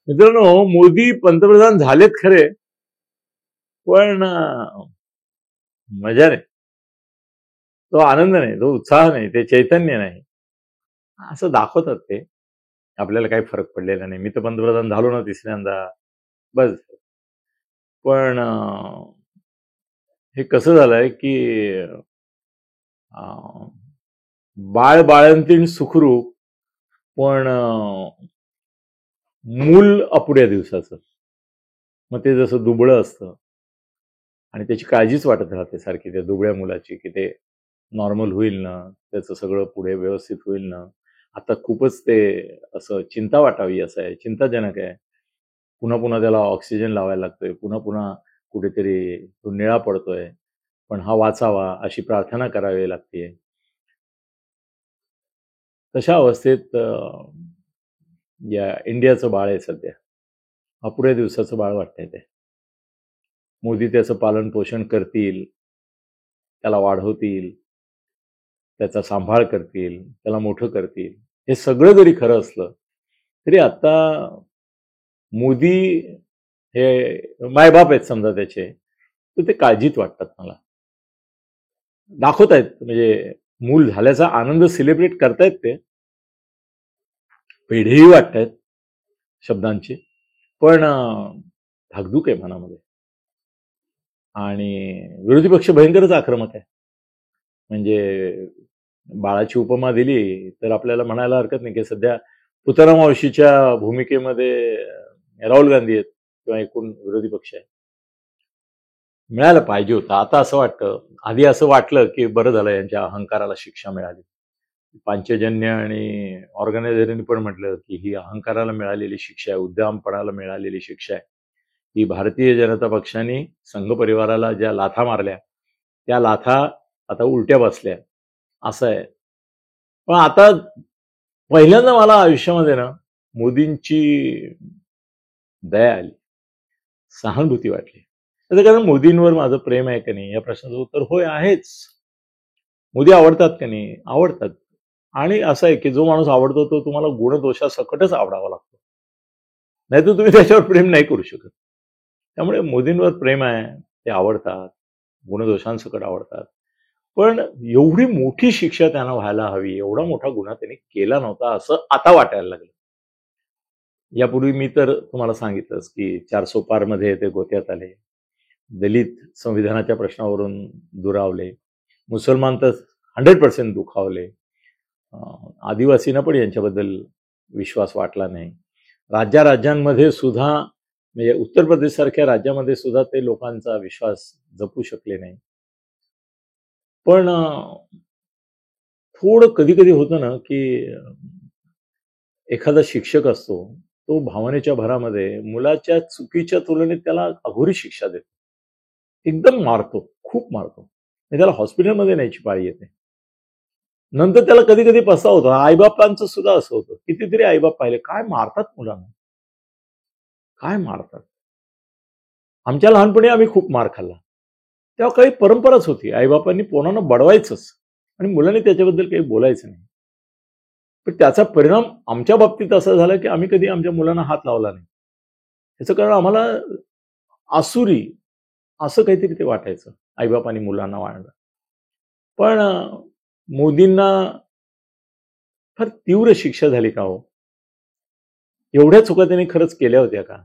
मित्रांनो, मोदी पंतप्रधान झालेत खरे, पण मजा नाही, तो आनंद नाही, तो उत्साह नाही, ते चैतन्य नाही. असं दाखवतात ते. आपल्याला काही फरक पडलेला नाही. मी तर पंतप्रधान झालो ना तिसऱ्यांदा, बस. पण हे कसं झालंय की बाळ बाळंतीण सुखरूप, पण मूल अपुऱ्या दिवसाचं. मग ते जसं दुबळं असतं आणि त्याची काळजीच वाटत राहते सारखी त्या दुबळ्या मुलाची, की ते नॉर्मल होईल ना, त्याचं सगळं पुढे व्यवस्थित होईल ना. आता खूपच ते असं चिंता वाटावी असं आहे, चिंताजनक आहे. पुन्हा पुन्हा त्याला ऑक्सिजन लावायला लागतोय, पुन्हा पुन्हा कुठेतरी तो निळा पडतोय, पण हा वाचावा अशी प्रार्थना करावी लागते. तशा अवस्थेत या इंडियाचं बाळ आहे सध्या. अपुऱ्या दिवसाचं बाळ वाटतंय ते. मोदी त्याचं पालन पोषण करतील, त्याला वाढवतील, त्याचा सांभाळ करतील, त्याला मोठं करतील. हे सगळं जरी खरं असलं तरी आता मोदी हे मायबाप आहेत समजा त्याचे, तर ते काळजीत वाटतात मला. दाखवतायत म्हणजे मूल झाल्याचा आनंद सेलिब्रेट करतायत ते, पेढेही वाटतायत शब्दांची, पण धाकधूक आहे मनामध्ये. आणि विरोधी पक्ष भयंकरच आक्रमक आहे. म्हणजे बाळाची उपमा दिली तर आपल्याला म्हणायला हरकत नाही की सध्या पुतळा मावशीच्या भूमिकेमध्ये राहुल गांधी आहेत किंवा एकूण विरोधी पक्ष आहे. मिळायला पाहिजे होतं. आता असं वाटतं, आधी असं वाटलं की बरं झालं यांच्या अहंकाराला शिक्षा मिळाली. पांचजन्य आणि ऑर्गनायझरनी पण म्हटलं की ही अहंकाराला मिळालेली शिक्षा आहे, उद्दामपणाला मिळालेली शिक्षा आहे. ही भारतीय जनता पक्षाने संघ परिवाराला ज्या लाथा मारल्या त्या लाथा आता उलट्या बसल्या असं आहे. पण आता पहिल्यांदा मला आयुष्यामध्ये ना मोदींची दया आली, सहानुभूती वाटली. त्याचं कारण मोदींवर माझं प्रेम आहे का नाही या प्रश्नाचं उत्तर होय आहेच. मोदी आवडतात का नाही? आवडतात. आणि असं आहे की जो माणूस आवडतो तो तुम्हाला गुणदोषासकटच आवडावा लागतो, नाही तर तुम्ही त्याच्यावर प्रेम नाही करू शकत. त्यामुळे मोदींवर प्रेम आहे, ते आवडतात, गुणदोषांसकट आवडतात. पण एवढी मोठी शिक्षा त्यांना व्हायला हवी, एवढा मोठा गुन्हा त्यांनी केला नव्हता असं आता वाटायला लागलं. यापूर्वी मी तर तुम्हाला सांगितलंच की 400 पारमध्ये ते गोत्यात आले, दलित संविधानाच्या प्रश्नावरून दुरावले, मुसलमान तर 100% दुखावले, आदिवासींना पण यांच्याबद्दल विश्वास वाटला नाही. राज्यांमध्ये सुद्धा म्हणजे उत्तर प्रदेश सारख्या राज्यामध्ये सुद्धा ते लोकांचा विश्वास जपू शकले नाही. पण थोडं कधी कधी होतं ना की एखादा शिक्षक असतो, तो भावनेच्या भरामध्ये मुलाच्या चुकीच्या तुलनेत त्याला अघोरी शिक्षा देतो, एकदम मारतो, खूप मारतो, त्याला हॉस्पिटलमध्ये न्यायची पाळी येते. नंतर त्याला कधी कधी पस्ताव होतो. आईबापांचं सुद्धा असं होतं, कितीतरी आईबाप पाहिले काय मारतात मुलांना, काय मारतात. आमच्या लहानपणी आम्ही खूप मार खाल्ला, तेव्हा काही परंपराच होती, आईबापांनी पोरांना बडवायचंच आणि मुलांनी त्याच्याबद्दल काही बोलायचं नाही. पण त्याचा परिणाम आमच्या बाबतीत असा झाला की आम्ही कधी आमच्या मुलांना हात लावला नाही. त्याचं कारण आम्हाला आसुरी असं काहीतरी ते वाटायचं, आईबापांनी मुलांना वाढलं. पण मोदींना फार तीव्र शिक्षा झाली का हो? एवढ्या चुका त्यांनी खरंच केल्या होत्या का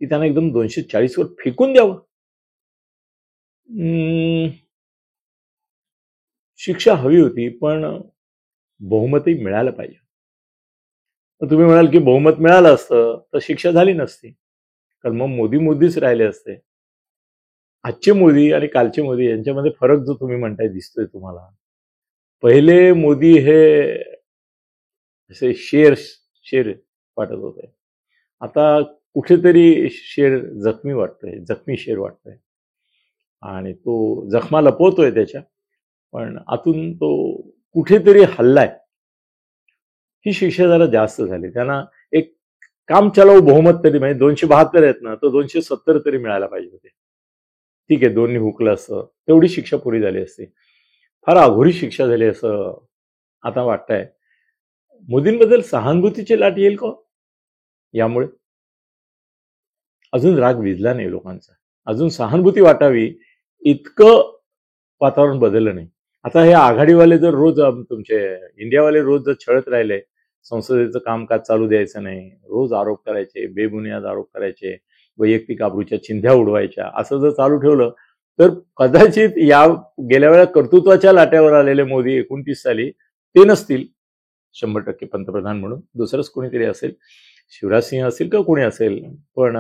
की त्यांना एकदम 240 वर फेकून द्यावं? शिक्षा हवी होती, पण बहुमतही मिळालं पाहिजे. तर तुम्ही म्हणाल की बहुमत मिळालं असतं तर शिक्षा झाली नसती, कारण मग मोदीच राहिले असते. आजचे मोदी आणि कालचे मोदी यांच्यामध्ये फरक जो तुम्ही म्हणताय दिसतोय तुम्हाला. पहिले मोदी हे असे शेर वाटत होते, आता कुठेतरी शेर जखमी वाटतोय, जखमी शेर वाटतोय आणि तो जखमा लपवतोय त्याच्या, पण आतून तो कुठेतरी हल्लाय. ही शिक्षा जरा जास्त झाली. त्यांना एक काम चालव बहुमत तरी, म्हणजे 272 आहेत ना, तर 270 तरी मिळायला पाहिजे होते. ठीक आहे, दोन्ही हुकलं असतं, तेवढी शिक्षा पुरी झाली असती. फार अघोरी शिक्षा झाली असं आता वाटतंय. मोदींबद्दल सहानुभूतीची लाट येईल का यामुळे? अजून राग विझला नाही लोकांचा, अजून सहानुभूती वाटावी इतकं वातावरण बदललं नाही. आता हे आघाडीवाले जर रोज तुमचे इंडियावाले रोज जर छळत राहिले, संसदेचं कामकाज चालू द्यायचं नाही, रोज आरोप करायचे, बेबुनियाद आरोप करायचे, वैयक्तिक आबरूच्या चिंध्या उडवायच्या, असं जर चालू ठेवलं तर कदाचित या गेल्या वेळा कर्तृत्वाच्या लाट्यावर आलेले मोदी 29 साली ते नसतील 100% पंतप्रधान म्हणून, दुसरंच कोणीतरी असेल, शिवराज सिंह असेल का कोणी असेल, पण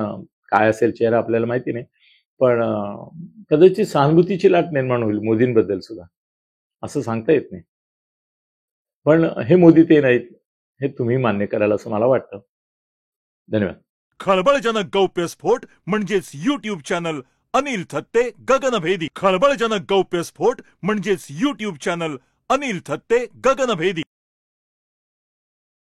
काय असेल चेहरा आपल्याला माहिती नाही, पण कदाचित सहानुभूतीची लाट निर्माण होईल मोदींबद्दल सुद्धा, असं सांगता येत नाही. पण हे मोदी ते नाहीत हे तुम्ही मान्य कराल असं मला वाटतं. धन्यवाद. खळबळजनक गौप्यस्फोट म्हणजेच YouTube चॅनल अनिल थत्ते गगनभेदी. खळबळजनक गौप्यस्फोट म्हणजेच YouTube चॅनल अनिल थत्ते गगनभेदी.